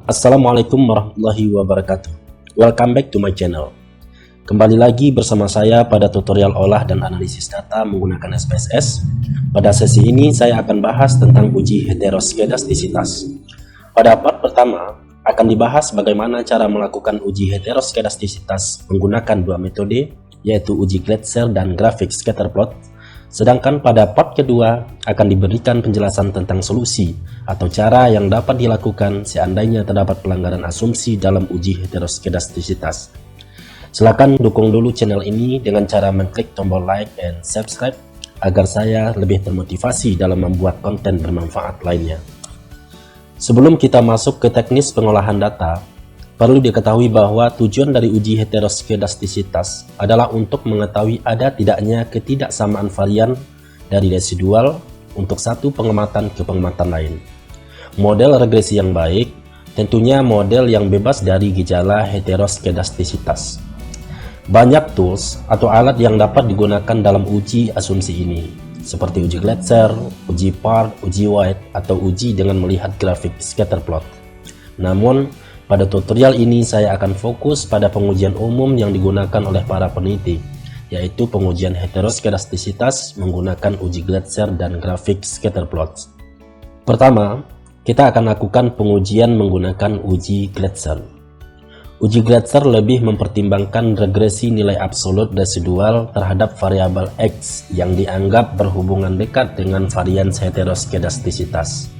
Assalamualaikum warahmatullahi wabarakatuh. Welcome back to my channel. Kembali lagi bersama saya pada tutorial olah dan analisis data menggunakan SPSS. Pada sesi ini saya akan bahas tentang uji heteroskedastisitas. Pada part pertama akan dibahas bagaimana cara melakukan uji heteroskedastisitas menggunakan dua metode, yaitu uji Glatzer dan grafik scatter plot. Sedangkan pada part kedua akan diberikan penjelasan tentang solusi atau cara yang dapat dilakukan seandainya terdapat pelanggaran asumsi dalam uji heteroskedastisitas. Silakan dukung dulu channel ini dengan cara mengklik tombol like dan subscribe agar saya lebih termotivasi dalam membuat konten bermanfaat lainnya. Sebelum kita masuk ke teknis pengolahan data, perlu diketahui bahwa tujuan dari uji heteroskedastisitas adalah untuk mengetahui ada tidaknya ketidaksamaan varian dari residual untuk satu pengamatan ke pengamatan lain. Model regresi yang baik tentunya model yang bebas dari gejala heteroskedastisitas. Banyak tools atau alat yang dapat digunakan dalam uji asumsi ini, seperti uji Glatzer, uji Part, uji White, atau uji dengan melihat grafik scatter plot. Namun, pada tutorial ini saya akan fokus pada pengujian umum yang digunakan oleh para peneliti, yaitu pengujian heteroskedastisitas menggunakan uji Glatzer dan grafik scatter plot. Pertama, kita akan lakukan pengujian menggunakan uji Glatzer. Uji Glatzer lebih mempertimbangkan regresi nilai absolut residual terhadap variabel X yang dianggap berhubungan dekat dengan varian heteroskedastisitas.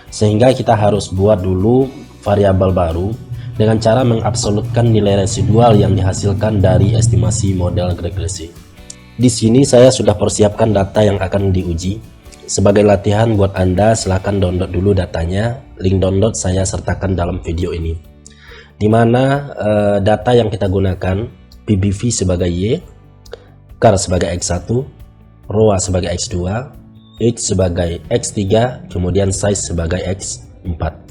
Sehingga kita harus buat dulu variabel baru dengan cara mengabsolutkan nilai residual yang dihasilkan dari estimasi model regresi. Di sini saya sudah persiapkan data yang akan diuji. Sebagai latihan buat Anda, silahkan download dulu datanya. Link download saya sertakan dalam video ini. Di mana data yang kita gunakan, PBV sebagai Y, Char sebagai X1, ROA sebagai X2, H sebagai X3, kemudian size sebagai X4.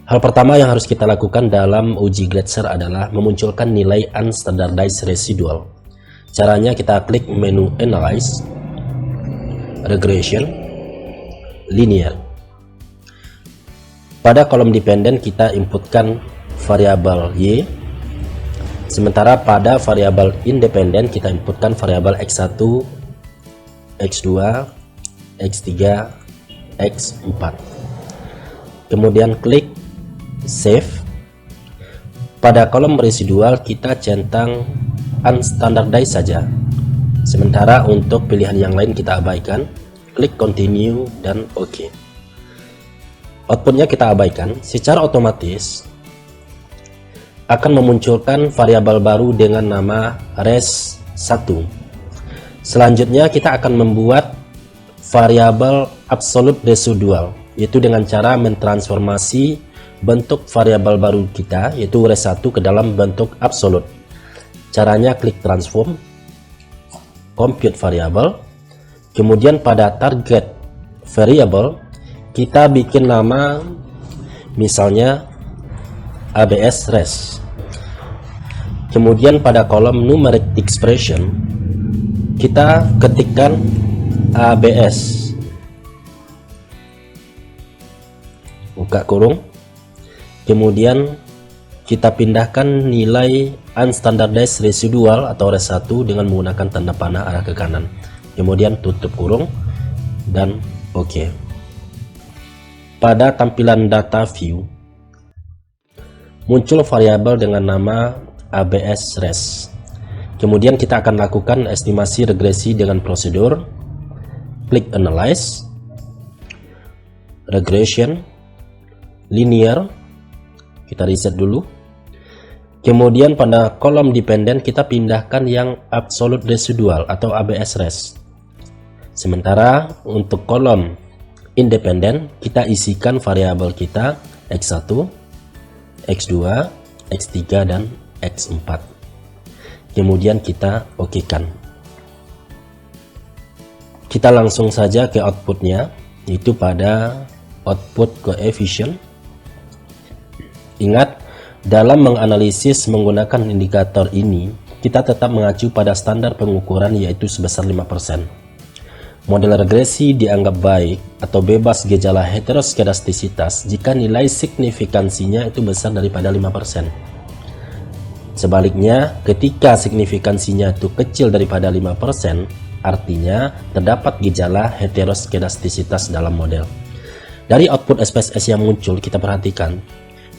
Hal pertama yang harus kita lakukan dalam uji Glatzer adalah memunculkan nilai unstandardized residual. Caranya kita klik menu Analyze, Regression, Linear. Pada kolom dependen kita inputkan variabel Y, sementara pada variabel independen kita inputkan variabel X1, X2, X3, X4. Kemudian klik Save. Pada kolom residual kita centang unstandardized saja, sementara untuk pilihan yang lain kita abaikan. Klik Continue dan OK. Outputnya kita abaikan. Secara otomatis akan memunculkan variabel baru dengan nama res1. Selanjutnya kita akan membuat variabel absolute residual, yaitu dengan cara mentransformasi bentuk variabel baru kita, yaitu res1, ke dalam bentuk absolut. Caranya klik transform, compute variable, kemudian pada target variable kita bikin nama misalnya ABS res. Kemudian pada kolom numeric expression kita ketikkan ABS, buka kurung. Kemudian kita pindahkan nilai unstandardized residual atau res1 dengan menggunakan tanda panah arah ke kanan. Kemudian tutup kurung dan OK. Pada tampilan data view muncul variabel dengan nama ABS res. Kemudian kita akan lakukan estimasi regresi dengan prosedur klik Analyze, Regression, Linear. Kita reset dulu. Kemudian pada kolom dependen kita pindahkan yang absolute residual atau ABS res. Sementara untuk kolom independen kita isikan variabel kita X1, X2, X3 dan X4. Kemudian kita OK-kan. Kita langsung saja ke outputnya, yaitu pada output coefficient. Ingat, dalam menganalisis menggunakan indikator ini, kita tetap mengacu pada standar pengukuran, yaitu sebesar 5%. Model regresi dianggap baik atau bebas gejala heteroskedastisitas jika nilai signifikansinya itu besar daripada 5%. Sebaliknya, ketika signifikansinya itu kecil daripada 5%, artinya terdapat gejala heteroskedastisitas dalam model. Dari output SPSS yang muncul, kita perhatikan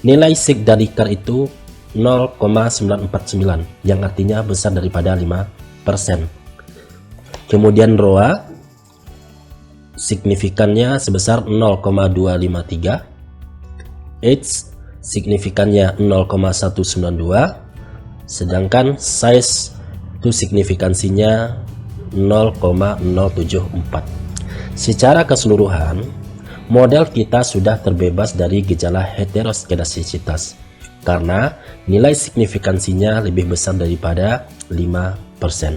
nilai sig dari KAR itu 0,949 yang artinya besar daripada 5%. Kemudian ROA signifikannya sebesar 0,253, H signifikannya 0,192, sedangkan size itu signifikansinya 0,074. Secara keseluruhan, model kita sudah terbebas dari gejala heteroskedastisitas karena nilai signifikansinya lebih besar daripada 5%.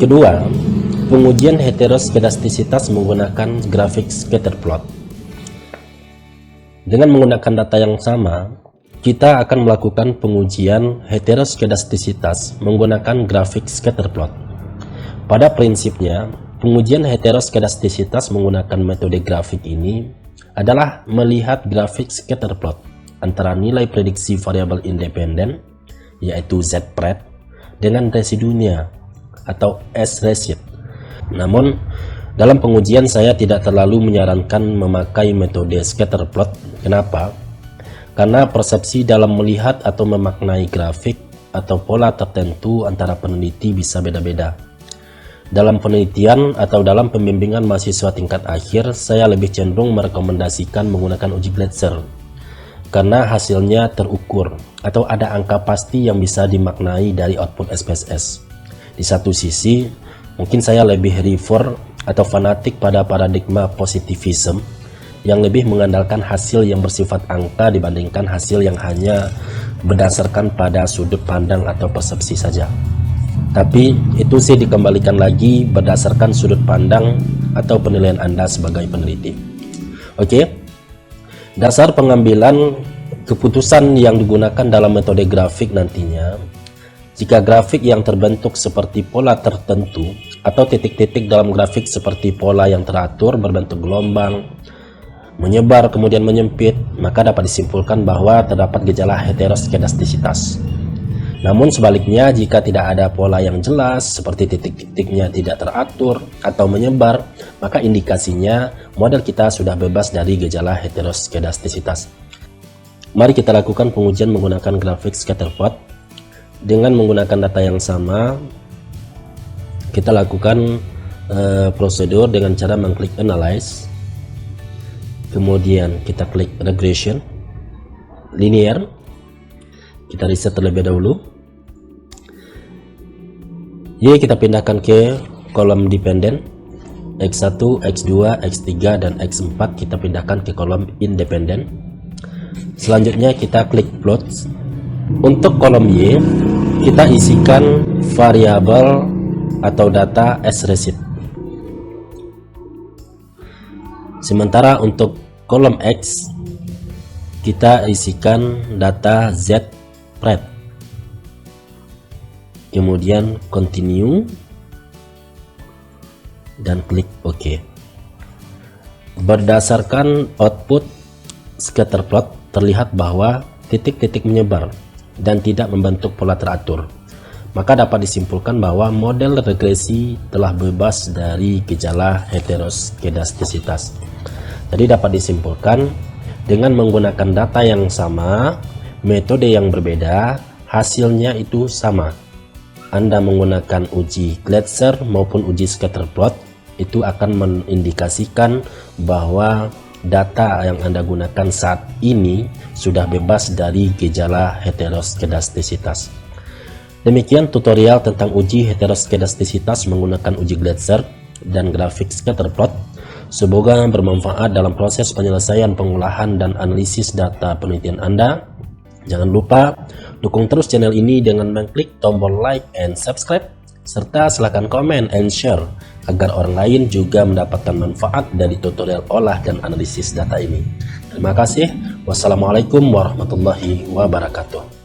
Kedua, pengujian heteroskedastisitas menggunakan grafik scatter plot. Dengan menggunakan data yang sama, kita akan melakukan pengujian heteroskedastisitas menggunakan grafik scatter plot. Pada prinsipnya, pengujian heteroskedastisitas menggunakan metode grafik ini adalah melihat grafik scatter plot antara nilai prediksi variabel independen, yaitu Z-pred, dengan residunya atau S-resid. Namun, dalam pengujian saya tidak terlalu menyarankan memakai metode scatter plot. Kenapa? Karena persepsi dalam melihat atau memaknai grafik atau pola tertentu antara peneliti bisa beda-beda. Dalam penelitian atau dalam pembimbingan mahasiswa tingkat akhir, saya lebih cenderung merekomendasikan menggunakan uji Glatzer karena hasilnya terukur atau ada angka pasti yang bisa dimaknai dari output SPSS. Di satu sisi, mungkin saya lebih refer atau fanatik pada paradigma positivism yang lebih mengandalkan hasil yang bersifat angka dibandingkan hasil yang hanya berdasarkan pada sudut pandang atau persepsi saja. Tapi itu sih dikembalikan lagi berdasarkan sudut pandang atau penilaian Anda sebagai peneliti. Oke. Dasar pengambilan keputusan yang digunakan dalam metode grafik nantinya, jika grafik yang terbentuk seperti pola tertentu atau titik-titik dalam grafik seperti pola yang teratur berbentuk gelombang, menyebar kemudian menyempit, maka dapat disimpulkan bahwa terdapat gejala heteroskedastisitas. Namun sebaliknya, jika tidak ada pola yang jelas seperti titik-titiknya tidak teratur atau menyebar, maka indikasinya model kita sudah bebas dari gejala heteroskedastisitas. Mari kita lakukan pengujian menggunakan grafik scatter plot. Dengan menggunakan data yang sama, kita lakukan prosedur dengan cara mengklik analyze, kemudian kita klik regression linear, kita reset terlebih dahulu. Y kita pindahkan ke kolom dependen, X1, X2, X3, dan X4 kita pindahkan ke kolom independen. Selanjutnya kita klik plot. Untuk kolom Y, kita isikan variabel atau data S-resid. Sementara untuk kolom X, kita isikan data Z-pred. Kemudian continue dan klik OK. Berdasarkan output scatter plot, terlihat bahwa titik-titik menyebar dan tidak membentuk pola teratur. Maka dapat disimpulkan bahwa model regresi telah bebas dari gejala heteroskedastisitas. Jadi dapat disimpulkan dengan menggunakan data yang sama, metode yang berbeda, hasilnya itu sama. Anda menggunakan uji Glatzer maupun uji scatter plot, itu akan mengindikasikan bahwa data yang Anda gunakan saat ini sudah bebas dari gejala heteroskedastisitas. Demikian tutorial tentang uji heteroskedastisitas menggunakan uji Glatzer dan grafik scatter plot. Semoga bermanfaat dalam proses penyelesaian pengolahan dan analisis data penelitian Anda. Jangan lupa dukung terus channel ini dengan mengklik tombol like and subscribe, serta silakan komen and share agar orang lain juga mendapatkan manfaat dari tutorial olah dan analisis data ini. Terima kasih. Wassalamualaikum warahmatullahi wabarakatuh.